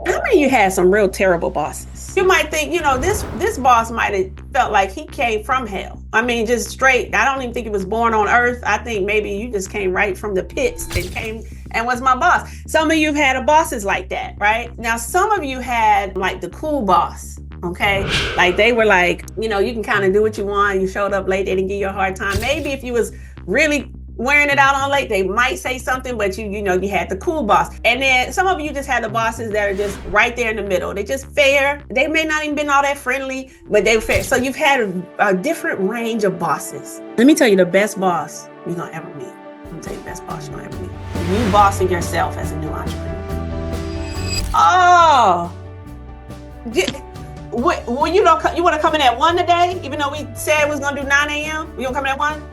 How many of you had some real terrible bosses? You might think, this boss might have felt like he came from hell. I mean, just straight. I don't even think he was born on earth. I think maybe you just came right from the pits and came and was my boss. Some of you have had a bosses like that, right? Now, some of you had like the cool boss. Okay, like they were like, you can kind of do what you want. You showed up late, they didn't give you a hard time. Maybe if you was really wearing it out on late, they might say something, but you had the cool boss. And then some of you just had the bosses that are just right there in the middle. They're just fair. They may not even been all that friendly, but they were fair. So you've had a different range of bosses. Let me tell you the best boss you're gonna ever meet. Let me tell you the best boss you're gonna ever meet. You bossing yourself as a new entrepreneur. Oh. Well, you want to come in at 1 today, even though we said we was going to do 9 a.m.? You going to come in at 1?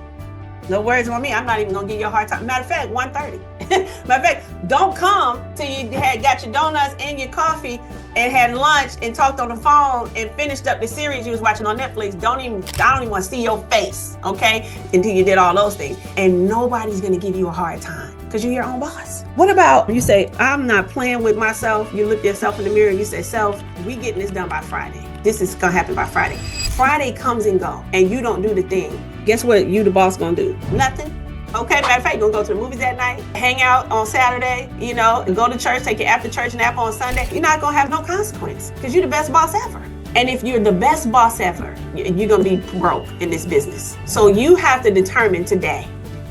No worries on me. I'm not even going to give you a hard time. Matter of fact, 1:30. Matter of fact, don't come till you got your donuts and your coffee and had lunch and talked on the phone and finished up the series you was watching on Netflix. I don't even want to see your face, okay? Until you did all those things. And nobody's going to give you a hard time because you're your own boss. What about you say, I'm not playing with myself. You look yourself in the mirror and you say, self, we getting this done by Friday. This is going to happen by Friday. Friday comes and go and you don't do the thing. Guess what you, the boss, going to do? Nothing. Okay, matter of fact, you're going to go to the movies that night, hang out on Saturday, and go to church, take your after church nap on Sunday. You're not going to have no consequence because you're the best boss ever. And if you're the best boss ever, you're going to be broke in this business. So you have to determine today,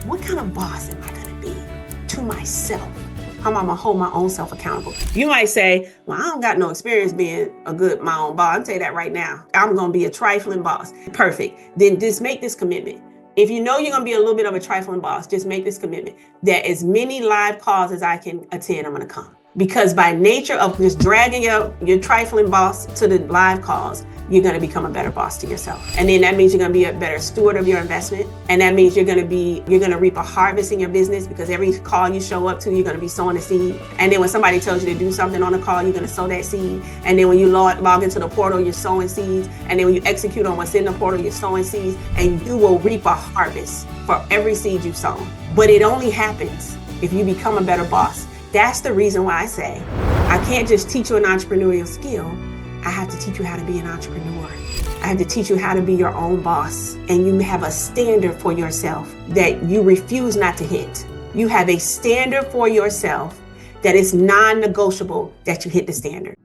what kind of boss am I going to be to myself? How am I going to hold my own self accountable? You might say, well, I don't got no experience being my own boss. I'll tell you that right now. I'm going to be a trifling boss. Perfect. Then just make this commitment. If you know you're going to be a little bit of a trifling boss, just make this commitment that as many live calls as I can attend, I'm going to come. Because by nature of just dragging your trifling boss to the live calls, you're going to become a better boss to yourself. And then that means you're going to be a better steward of your investment. And that means you're going to reap a harvest in your business because every call you show up to, you're going to be sowing a seed. And then when somebody tells you to do something on a call, you're going to sow that seed. And then when you log into the portal, you're sowing seeds. And then when you execute on what's in the portal, you're sowing seeds. And you will reap a harvest for every seed you've sown. But it only happens if you become a better boss. That's the reason why I say, I can't just teach you an entrepreneurial skill. I have to teach you how to be an entrepreneur. I have to teach you how to be your own boss. And you have a standard for yourself that you refuse not to hit. You have a standard for yourself that is non-negotiable that you hit the standard.